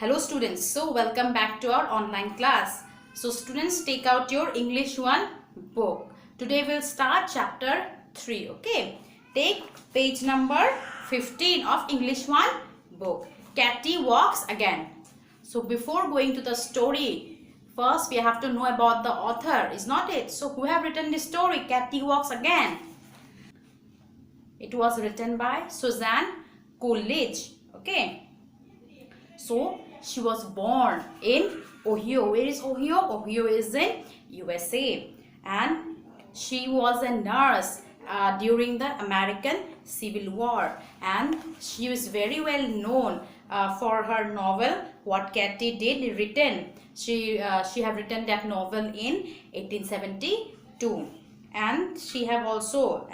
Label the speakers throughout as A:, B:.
A: Hello students, so welcome back to our online class. So students, take out your English 1 book. Today we'll start chapter 3, okay? Take page number 15 of English 1 book. Catty walks again. So before going to the story, first we have to know about the author, is not it? So who have written this story, Catty Walks Again? It was written by Suzanne Coolidge, okay? So she was born in Ohio. Where is Ohio? Ohio is in USA. And she was a nurse during the American Civil War. And she was very well known for her novel, What Catty Did, written. She have written that novel in 1872. And she have also,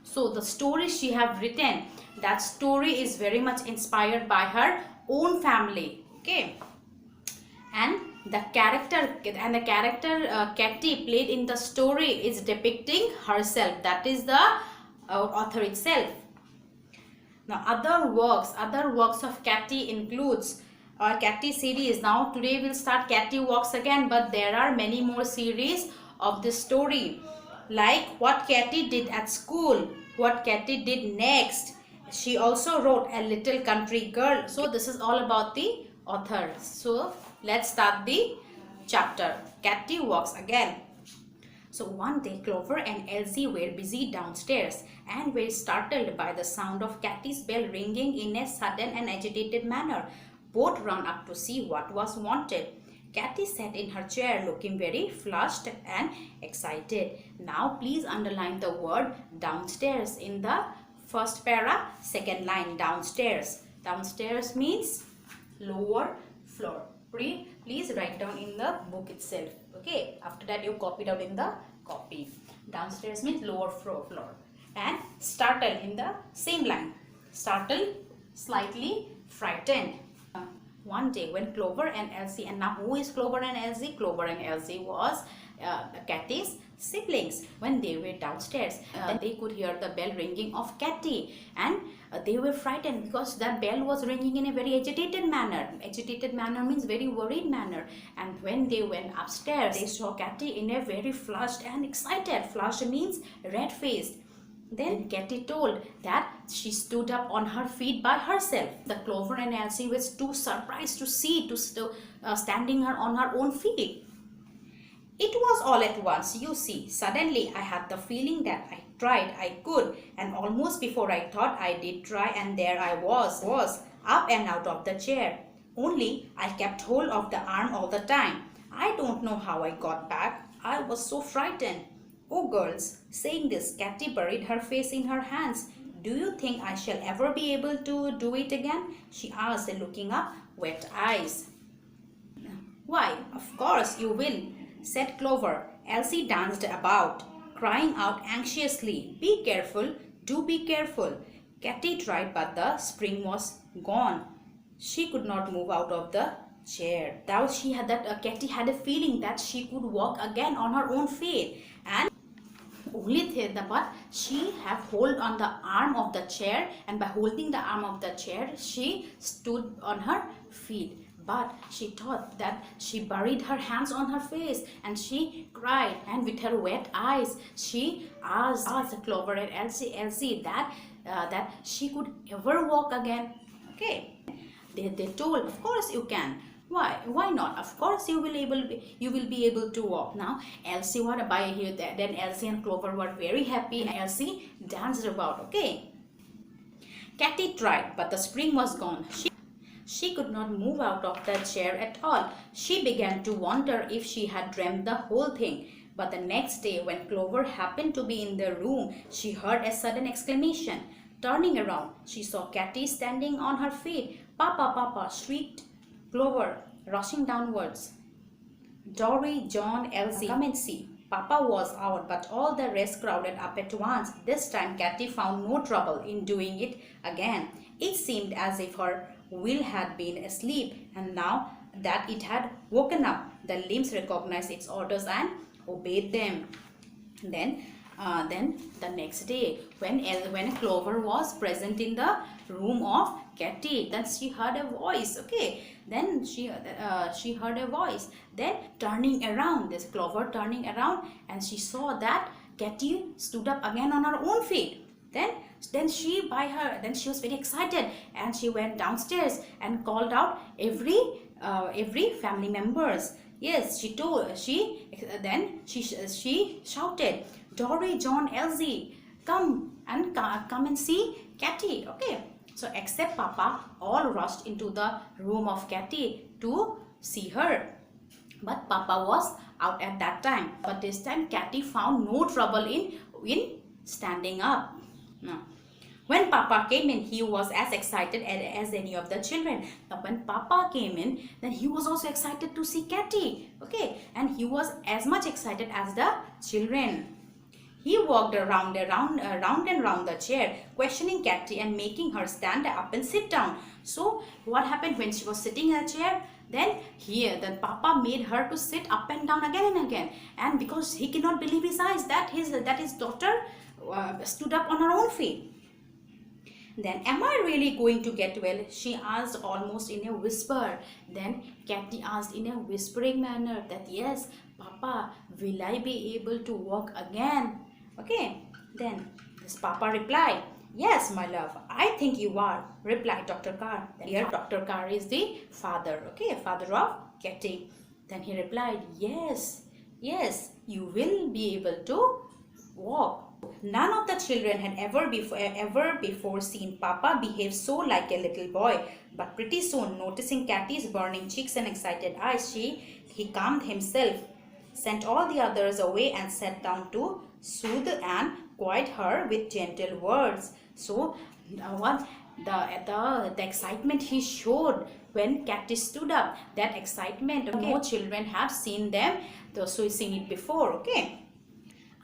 A: so the story she have written, that story is very much inspired by her own family, okay? And the character Catty played in the story is depicting herself. That is the author itself. Now other works of Catty includes Catty series. Now today we'll start Catty Walks Again, but there are many more series of this story, like What Catty Did at School, What Catty Did Next. She also wrote A Little Country Girl. So this is all about the author. So let's start the chapter. Catty Walks Again. So one day Clover and Elsie were busy downstairs and were startled by the sound of Catty's bell ringing in a sudden and agitated manner. Both ran up to see what was wanted. Catty sat in her chair looking very flushed and excited. Now please underline the word downstairs in the first para, second line, downstairs. Downstairs means lower floor. Please write down in the book itself. Okay, after that you copy it out in the copy. Downstairs means lower floor. And startled in the same line. Startled, slightly frightened. One day when Clover and Elsie, and now who is Clover and Elsie? Clover and Elsie was Catty's siblings. When they were downstairs, they could hear the bell ringing of Catty, and they were frightened because that bell was ringing in a very agitated manner. Agitated manner means very worried manner. And when they went upstairs, they saw Catty in a very flushed and excited. Flushed means red-faced. Then Catty told that she stood up on her feet by herself. The Clover and Elsie was too surprised to see standing her on her own feet. It was all at once, you see. Suddenly I had the feeling that I tried, I could, and almost before I thought I did try, and there I was up and out of the chair. Only I kept hold of the arm all the time. I don't know how I got back. I was so frightened. Oh girls, saying this, Catty buried her face in her hands. Do you think I shall ever be able to do it again? She asked, looking up, wet eyes. Why, of course you will, said Clover. Elsie danced about, crying out anxiously, Be careful, do be careful. Catty tried, but the spring was gone. She could not move out of the chair. Now Catty had a feeling that she could walk again on her own feet, and but she have hold on the arm of the chair, and by holding the arm of the chair she stood on her feet. But she thought that she buried her hands on her face and she cried, and with her wet eyes she asked Clover and Elsie that she could ever walk again. Okay, they told, of course you can. Why not? Of course you will be able to walk. Now Elsie what by here that then Elsie and Clover were very happy, and Elsie danced about. Okay, Catty tried, but the spring was gone. She could not move out of the chair at all. She began to wonder if she had dreamt the whole thing. But the next day, when Clover happened to be in the room, she heard a sudden exclamation. Turning around, she saw Catty standing on her feet. Papa, Papa, shrieked Clover, rushing downwards. Dory, John, Elsie, come and see. Papa was out, but all the rest crowded up at once. This time Catty found no trouble in doing it again. It seemed as if her will had been asleep, and now that it had woken up, the limbs recognized its orders and obeyed them. Then Then the next day, when Clover was present in the room of Katy, then she heard a voice. Okay, then she heard a voice. Then turning around, this Clover turning around, and she saw that Katy stood up again on her own feet. Then she was very excited, and she went downstairs and called out every family members. Yes, she shouted, Dory, John, Elsie, come and see Katy. Okay, so except Papa, all rushed into the room of Katy to see her. But Papa was out at that time. But this time Katy found no trouble in standing up. No. When Papa came in, he was as excited as any of the children. Now, when Papa came in, then he was also excited to see Katy. Okay, and he was as much excited as the children. He walked around and round the chair, questioning Katy and making her stand up and sit down. So, what happened when she was sitting in a chair? Then Papa made her to sit up and down again and again. And because he cannot believe his eyes that his daughter stood up on her own feet. Then, am I really going to get well? She asked almost in a whisper. Then Katy asked in a whispering manner that, yes, Papa, will I be able to walk again? Okay, then this Papa replied, yes, my love, I think you are, replied Dr. Carr. Here, Dr. Carr is the father, okay, father of Katy. Then he replied, yes, you will be able to walk. None of the children had ever before seen Papa behave so like a little boy. But pretty soon, noticing Katy's burning cheeks and excited eyes, he calmed himself, sent all the others away, and sat down to soothe and quiet her with gentle words. So, the excitement he showed when Katy stood up, that excitement, okay, no children have seen it before. Okay.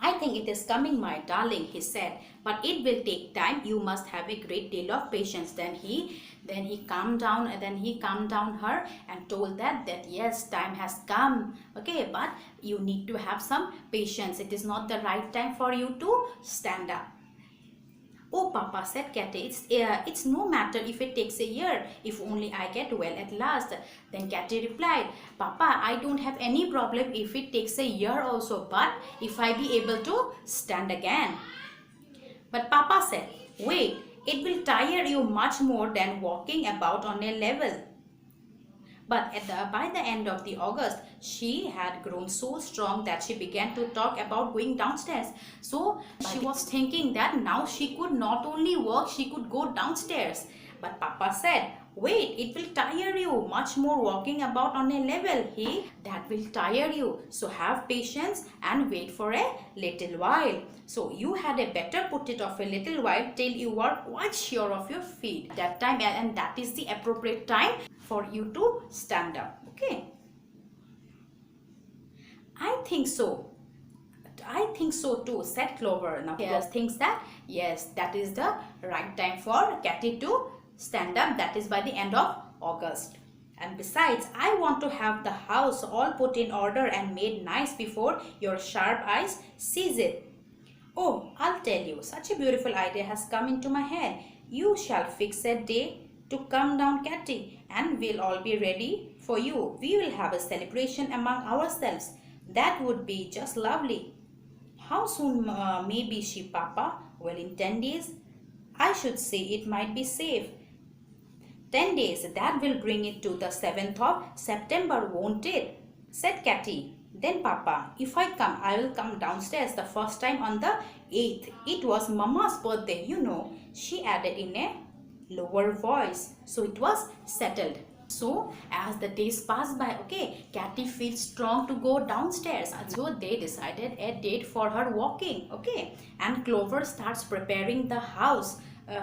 A: I think it is coming, my darling, he said, but it will take time. You must have a great deal of patience. Then he calmed down her and told that yes, time has come. Okay, but you need to have some patience. It is not the right time for you to stand up. Oh, Papa, said Katy, it's no matter if it takes a year, if only I get well at last. Then Katy replied, Papa, I don't have any problem if it takes a year also, but if I be able to stand again. But Papa said, wait, it will tire you much more than walking about on a level. But by the end of the August, she had grown so strong that she began to talk about going downstairs. So she was thinking that now she could not only walk, she could go downstairs. But Papa said, wait, it will tire you much more walking about on a level. That will tire you. So have patience and wait for a little while. So you had better put it off a little while till you are quite sure of your feet. That time, and that is the appropriate time for you to stand up. Okay. I think so too, said Clover. Now Clover thinks that yes, that is the right time for Katy to stand up. That is by the end of August. And besides, I want to have the house all put in order and made nice before your sharp eyes sees it. Oh, I'll tell you, such a beautiful idea has come into my head. You shall fix a day to come down, Katy, and we'll all be ready for you. We will have a celebration among ourselves. That would be just lovely. How soon may be she, Papa? Well, in 10 days. I should say it might be safe. 10 days, that will bring it to the 7th of September, won't it? Said Katy. Then Papa, if I come, I will come downstairs the first time on the 8th. It was Mama's birthday, you know, she added in a lower voice. So it was settled. So as the days pass by, okay, Katy feels strong to go downstairs. So they decided a date for her walking, okay. And Clover starts preparing the house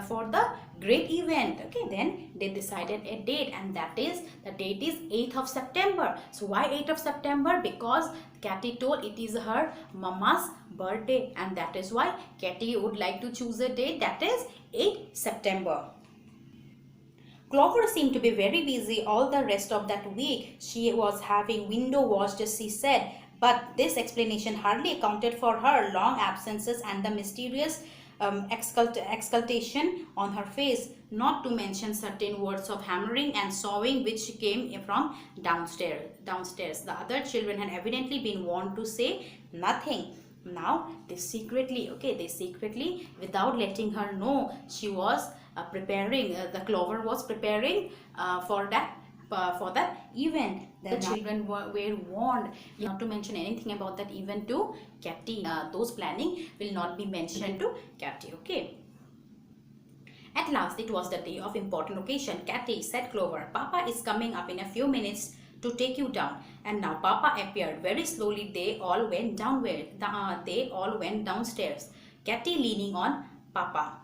A: for the great event. Okay, then they decided a date, and the date is 8th of September. So why 8th of September? Because Katy told it is her mama's birthday, and that is why Katy would like to choose a date that is 8th September. Clover seemed to be very busy all the rest of that week. She was having window washed, as she said, But this explanation hardly accounted for her long absences and the mysterious exultation on her face, not to mention certain words of hammering and sawing which came from downstairs. The other children had evidently been warned to say nothing. Now they secretly, without letting her know, she was preparing. The Clover was preparing for that event. The children were warned not to mention anything about that event to Katy. Those planning will not be mentioned to Katy. Okay. At last, it was the day of important occasion. Katy, said Clover, Papa is coming up in a few minutes to take you down. And now Papa appeared. Very slowly they all went downstairs. Katy leaning on Papa.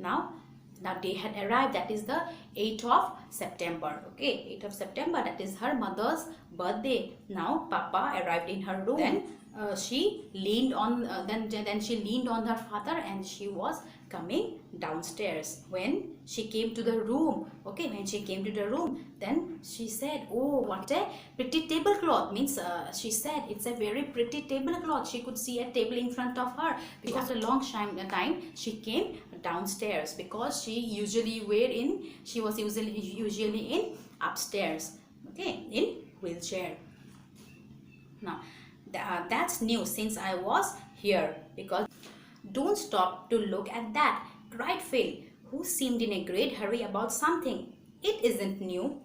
A: Now day had arrived. That is the 8th of September. Okay, 8th of September. That is her mother's birthday. Now Papa arrived in her room. Then she leaned on. Then she leaned on her father, and she was coming downstairs. When she came to the room, then she said, "Oh, what a pretty tablecloth!" Means she said it's a very pretty tablecloth. She could see a table in front of her. Because after a long time, she came downstairs, because she was usually in upstairs. Okay, in wheelchair. Now that's new since I was here, because don't stop to look at that, cried Phil, who seemed in a great hurry about something. It isn't new.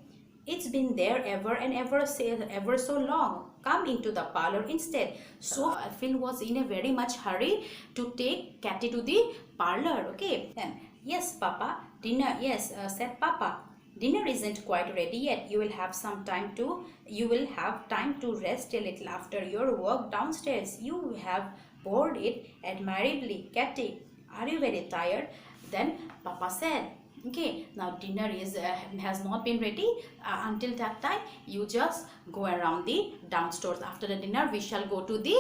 A: It's been there ever so long. Come into the parlor instead. So Phil was in a very much hurry to take Katy to the parlor. Okay. Then, yes, Papa. Dinner. Yes, said Papa. Dinner isn't quite ready yet. You will have time to rest a little after your work downstairs. You have bored it admirably. Katy, are you very tired? Then Papa said, okay, now dinner has not been ready. Until that time, you just go around the downstairs. After the dinner, we shall go to the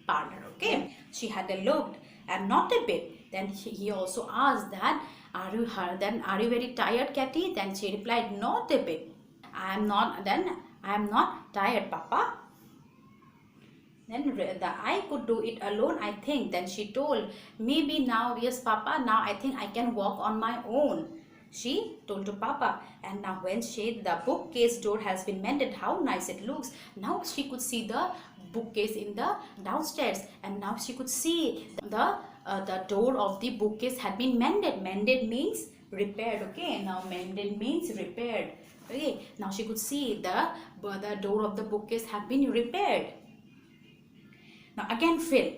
A: parlor. Okay. She had a look, and not a bit. Then he also asked that, are you very tired, Katy? Then she replied, not a bit. I am not tired, Papa. Then I could do it alone, I think. Then she told, maybe now, yes, Papa, now I think I can walk on my own. She told to Papa. And now when the bookcase door has been mended, how nice it looks. Now she could see the bookcase in the downstairs, and now she could see the door of the bookcase had been mended. Mended means repaired. Okay, now mended means repaired. Okay, now she could see the door of the bookcase had been repaired. Now again Phil,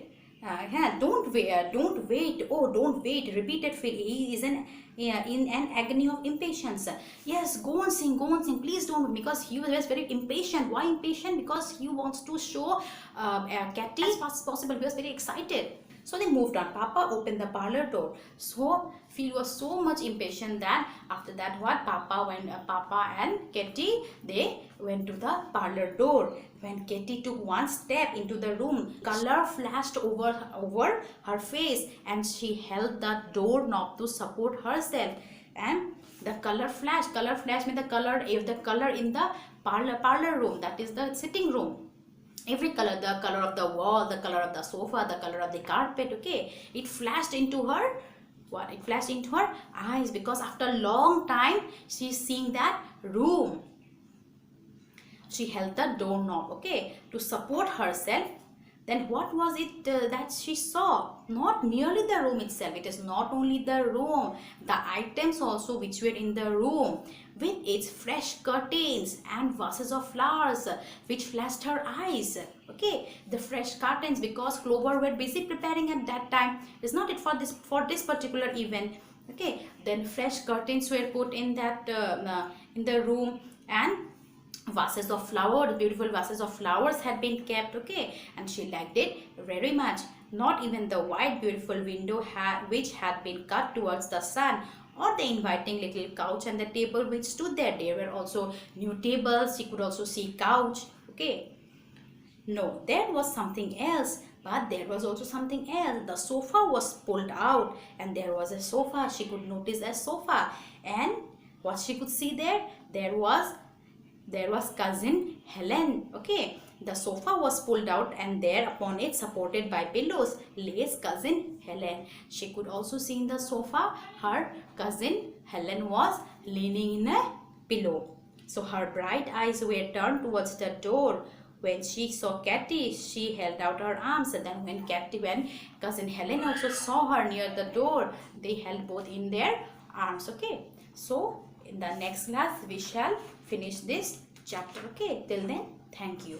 A: don't wait, oh don't wait, repeated Phil. He is in an agony of impatience. Yes, go on sing, please don't, because he was very impatient. Why impatient? Because he wants to show Katy as fast as possible. He was very excited. So they moved on. Papa opened the parlor door. So Phil was so much impatient that after that Papa and Katy, they went to the parlor door. When Katy took one step into the room, color flashed over her face, and she held the doorknob to support herself. And the color flashed. Color flash means the color in the parlor room, that is the sitting room. Every color, the color of the wall, the color of the sofa, the color of the carpet. Okay, it flashed into her. What? It flashed into her eyes, because after a long time she's seeing that room. She held the doorknob, okay, to support herself. Then what was it that she saw? Not merely the room itself. It is not only the room, the items also which were in the room, with its fresh curtains and vases of flowers, which flashed her eyes. Okay, the fresh curtains, because Clover were busy preparing at that time. It's not it for this particular event. Okay, then fresh curtains were put in that in the room, and vases of flowers, beautiful vases of flowers had been kept. Okay, and she liked it very much. Not even the wide beautiful window which had been cut towards the sun, or the inviting little couch and the table which stood there. There were also new tables. She could also see couch. Okay, no, there was something else. But there was also something else. The sofa was pulled out, and there was a sofa. She could notice a sofa, and what she could see there was cousin Helen. Okay, The sofa was pulled out, and there upon it, supported by pillows, lay cousin Helen. She could also see in the sofa her cousin Helen was leaning in a pillow. So her bright eyes were turned towards the door. When she saw Katy, she held out her arms. And then when cousin Helen also saw her near the door, they held both in their arms. Okay. So in the next class we shall finish this chapter. Okay. Till then, thank you.